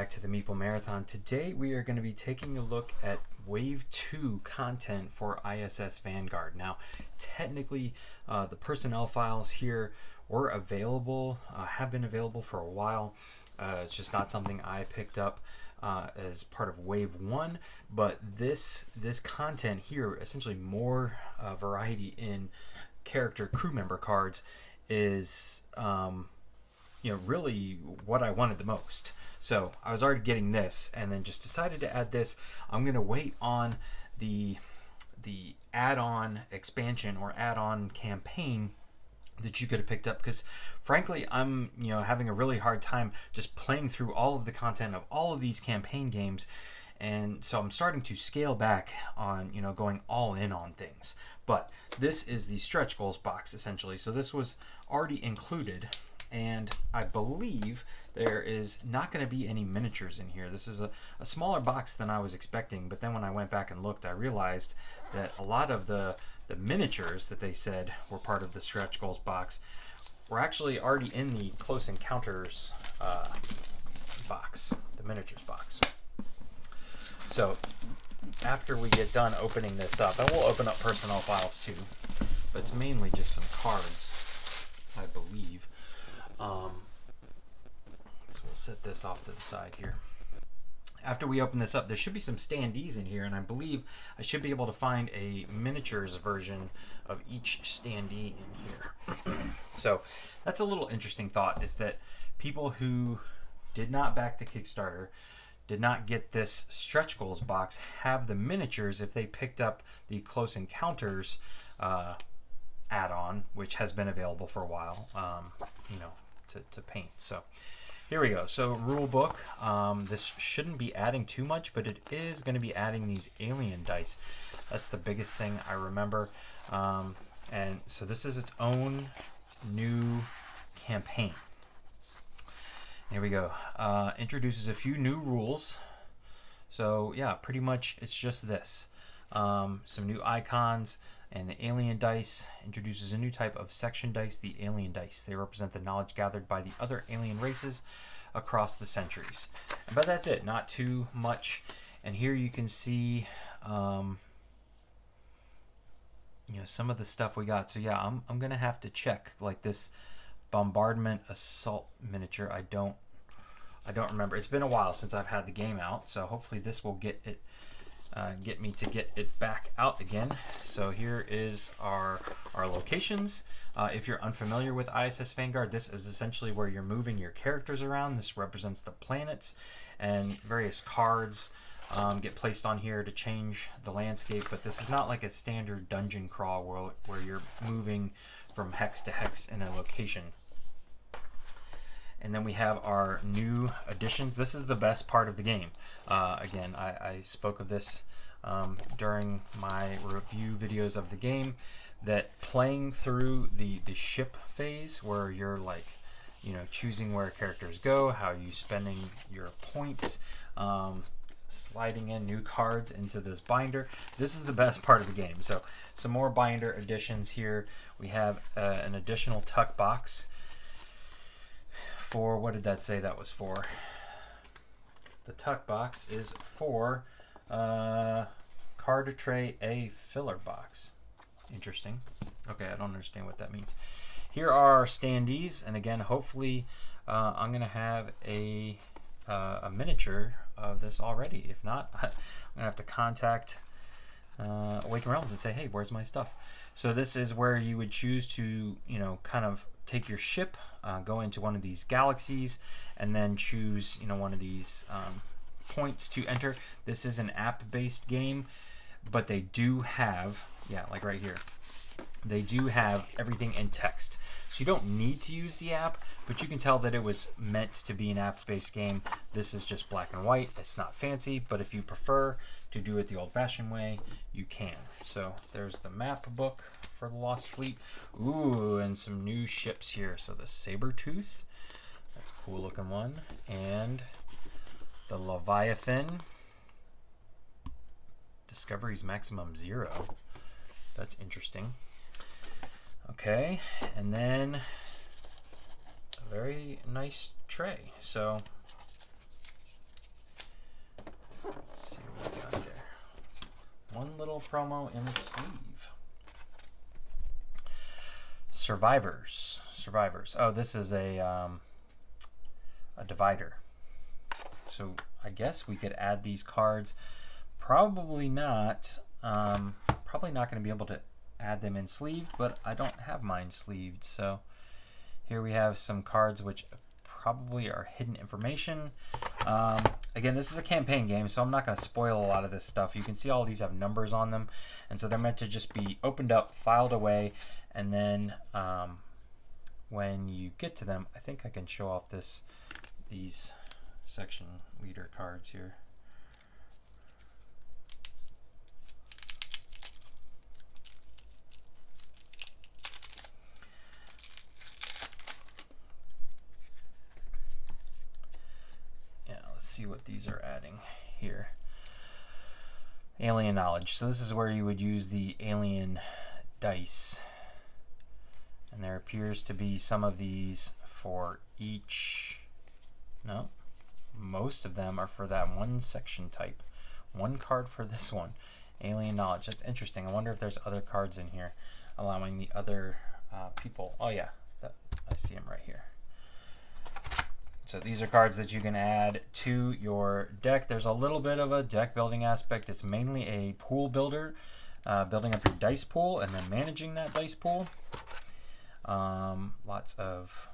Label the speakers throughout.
Speaker 1: back to the Meeple Marathon. Today we are going to be taking a look at Wave 2 content for ISS Vanguard. Now, technically, the personnel files here were available, have been available for a while. It's just not something I picked up as part of Wave 1, but this content here, essentially more variety in character crew member cards, is really what I wanted the most. So I was already getting this and then just decided to add this. I'm going to wait on the add-on expansion or add-on campaign that you could have picked up, because frankly I'm having a really hard time just playing through all of the content of all of these campaign games, and so I'm starting to scale back on going all in on things. But this is the stretch goals box essentially, so this was already included, and I believe there is not going to be any miniatures in here. This is a smaller box than I was expecting, but then when I went back and looked, I realized that a lot of the miniatures that they said were part of the stretch goals box were actually already in the close encounters box, the miniatures box. So after we get done opening this up, and we'll open up personnel files too, but it's mainly just some cards, I believe. So we'll set this off to the side here. After we open this up, there should be some standees in here, and I believe I should be able to find a miniatures version of each standee in here. So that's a little interesting thought, is that people who did not back the Kickstarter, did not get this stretch goals box, have the miniatures if they picked up the Close Encounters add-on, which has been available for a while, to paint. So here we go. So rule book, this shouldn't be adding too much, but it is going to be adding these alien dice. That's the biggest thing I remember. And so this is its own new campaign. Here we go. Introduces a few new rules. So yeah, pretty much it's just this. Some new icons, and the alien dice introduces a new type of section dice, the alien dice. They represent the knowledge gathered by the other alien races across the centuries. But that's it, not too much. And here you can see some of the stuff we got. So yeah, I'm gonna have to check, like this bombardment assault miniature. I don't remember. It's been a while since I've had the game out, so hopefully this will get me to get it back out again. So here is our locations. If you're unfamiliar with ISS Vanguard, this is essentially where you're moving your characters around. This represents the planets, and various cards get placed on here to change the landscape, but this is not like a standard dungeon crawl where you're moving from hex to hex in a location. And then we have our new additions. This is the best part of the game. Again, I spoke of this during my review videos of the game, that playing through the ship phase, where you're like, choosing where characters go, how you spending your points, sliding in new cards into this binder. This is the best part of the game. So some more binder additions here. We have an additional tuck box. For, what did that say that was for? The tuck box is for card tray A filler box. Interesting. Okay, I don't understand what that means. Here are our standees, and again, hopefully I'm going to have a miniature of this already. If not, I'm going to have to contact Awaken Realms and say, hey, where's my stuff? So this is where you would choose to, kind of take your ship, go into one of these galaxies, and then choose, one of these points to enter. This is an app-based game, but they do have, like right here, they do have everything in text. So you don't need to use the app, but you can tell that it was meant to be an app-based game. This is just black and white. It's not fancy, but if you prefer to do it the old-fashioned way, you can. So there's the map book for the Lost Fleet. Ooh, and some new ships here. So the Sabertooth, that's a cool looking one, and the Leviathan. Discovery's maximum 0. That's interesting. Okay, and then a very nice tray. So little promo in the sleeve. Survivors. Oh, this is a divider. So I guess we could add these cards. Probably not. Probably not going to be able to add them in sleeved, but I don't have mine sleeved. So here we have some cards which probably are hidden information. Again, this is a campaign game, so I'm not going to spoil a lot of this stuff. You can see all these have numbers on them, and so they're meant to just be opened up, filed away, and then when you get to them, I think I can show off these section leader cards here. Yeah, let's see what these are adding here. Alien knowledge. So this is where you would use the alien dice. And there appears to be some of these for each, no, most of them are for that one section type. One card for this one. Alien knowledge. That's interesting. I wonder if there's other cards in here allowing the other people. Oh yeah, I see them right here. So these are cards that you can add to your deck. There's a little bit of a deck building aspect. It's mainly a pool builder, building up your dice pool and then managing that dice pool. Lots of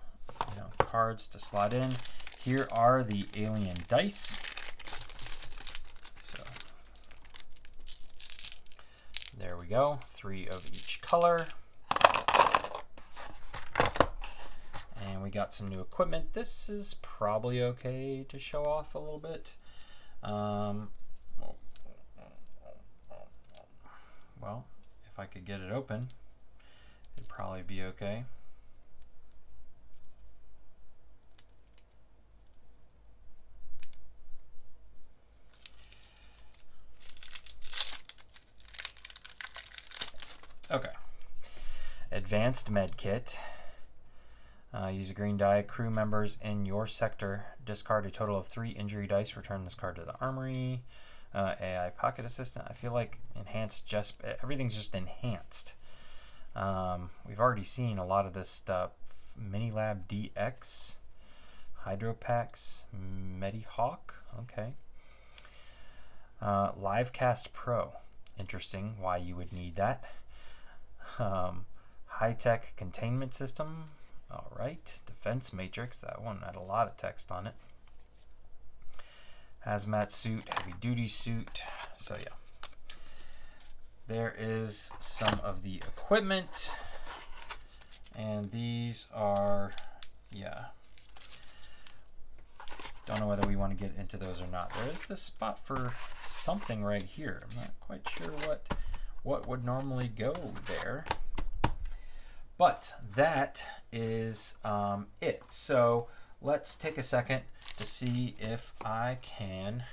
Speaker 1: cards to slot in. Here are the alien dice. So there we go, 3 of each color. And we got some new equipment. This is probably okay to show off a little bit. Well, if I could get it open, it'd probably be okay. Okay. Advanced med kit. Use a green die. Crew members in your sector discard a total of 3 injury dice. Return this card to the armory. AI pocket assistant. I feel like enhanced, just everything's just enhanced. We've already seen a lot of this stuff. Minilab DX, Hydropacks, Medihawk. Okay. Livecast Pro. Interesting. Why you would need that. High-tech containment system. All right. Defense matrix. That one had a lot of text on it. Hazmat suit, heavy-duty suit. So yeah. There is some of the equipment. And these are, yeah. Don't know whether we want to get into those or not. There is this spot for something right here. I'm not quite sure what would normally go there. But that is it. So let's take a second to see if I can,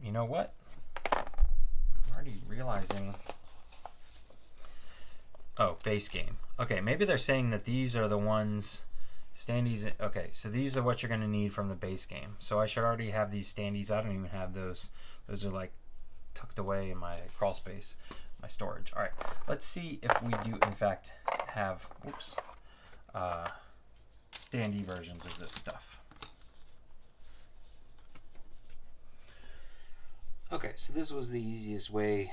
Speaker 1: you know what? I'm already realizing, oh, base game. Okay, maybe they're saying that these are the ones, standees. Okay, so these are what you're gonna need from the base game. So I should already have these standees. I don't even have those. Those are like tucked away in my crawl space, my storage. All right, let's see if we do in fact have, oops, standee versions of this stuff. Okay, so this was the easiest way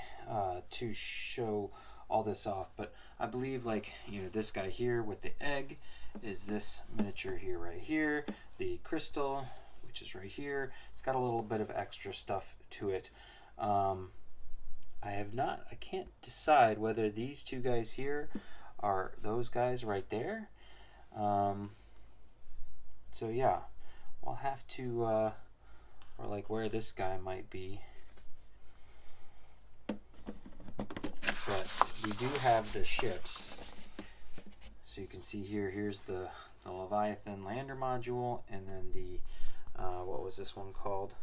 Speaker 1: to show all this off, but I believe, like, this guy here with the egg is this miniature here, right here. The crystal, which is right here, it's got a little bit of extra stuff to it. I can't decide whether these two guys here are those guys right there. So yeah, we'll have to, or like where this guy might be. But we do have the ships. So you can see here, here's the Leviathan lander module, and then the, what was this one called?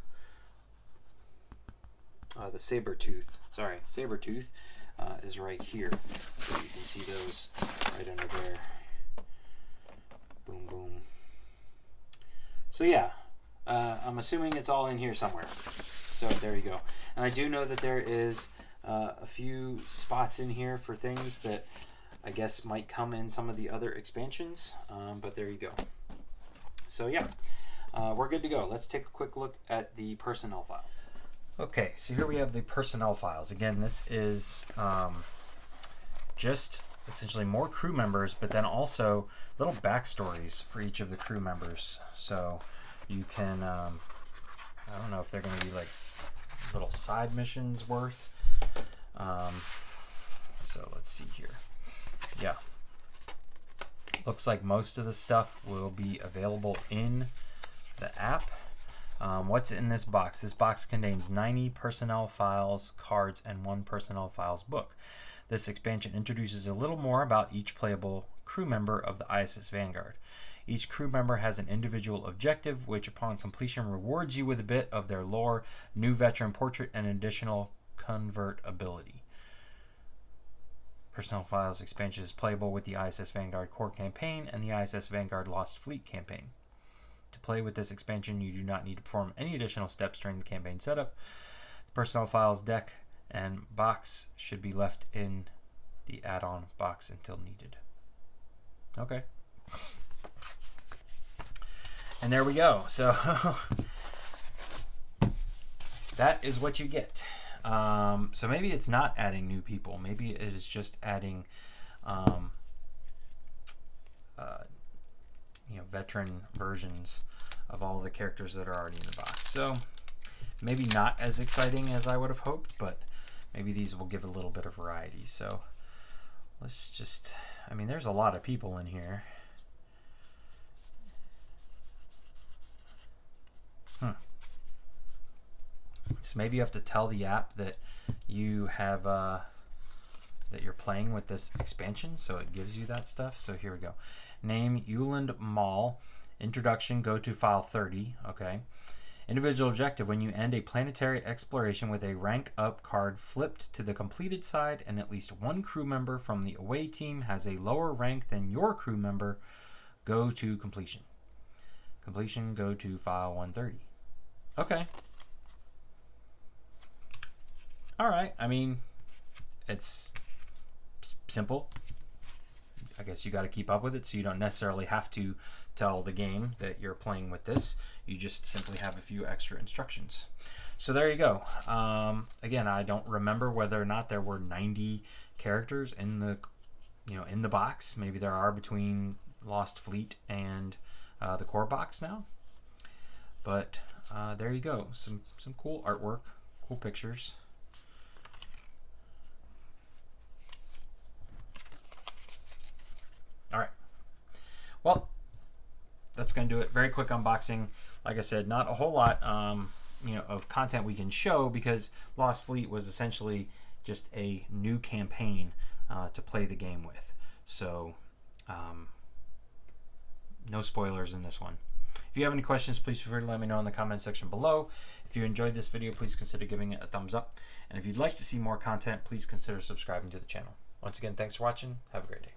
Speaker 1: The Sabertooth. Sorry, Sabertooth is right here. So you can see those right under there. Boom, boom. So yeah, I'm assuming it's all in here somewhere. So there you go. And I do know that there is a few spots in here for things that I guess might come in some of the other expansions, but there you go. So yeah, we're good to go. Let's take a quick look at the personnel files. Okay, so here we have the personnel files. Again, this is just essentially more crew members, but then also little backstories for each of the crew members. So you can, I don't know if they're going to be like little side missions worth. So let's see here. Yeah. Looks like most of the stuff will be available in the app. What's in this box? This box contains 90 personnel files, cards, and 1 personnel files book. This expansion introduces a little more about each playable crew member of the ISS Vanguard. Each crew member has an individual objective, which upon completion rewards you with a bit of their lore, new veteran portrait, and additional convert ability. Personnel Files expansion is playable with the ISS Vanguard core campaign and the ISS Vanguard Lost Fleet campaign. To play with this expansion, you do not need to perform any additional steps during the campaign setup. The Personnel Files deck and box should be left in the add-on box until needed. Okay. And there we go. So that is what you get. So maybe it's not adding new people. Maybe it is just adding, veteran versions of all the characters that are already in the box. So maybe not as exciting as I would have hoped, but maybe these will give a little bit of variety. So let's just, there's a lot of people in here. So maybe you have to tell the app that you have that you're playing with this expansion, so it gives you that stuff. So here we go. Name Euland Mall. Introduction, go to file 30. Okay. Individual objective: when you end a planetary exploration with a rank up card flipped to the completed side, and at least one crew member from the away team has a lower rank than your crew member, go to completion. Completion, go to file 130. Okay. All right. It's simple. I guess you got to keep up with it, so you don't necessarily have to tell the game that you're playing with this. You just simply have a few extra instructions. So there you go. Again, I don't remember whether or not there were 90 characters in the, in the box. Maybe there are between Lost Fleet and the core box now. But there you go. Some cool artwork, cool pictures. All right. Well, that's going to do it. Very quick unboxing. Like I said, not a whole lot, of content we can show, because Lost Fleet was essentially just a new campaign to play the game with. So, no spoilers in this one. If you have any questions, please feel free to let me know in the comment section below. If you enjoyed this video, please consider giving it a thumbs up. And if you'd like to see more content, please consider subscribing to the channel. Once again, thanks for watching. Have a great day.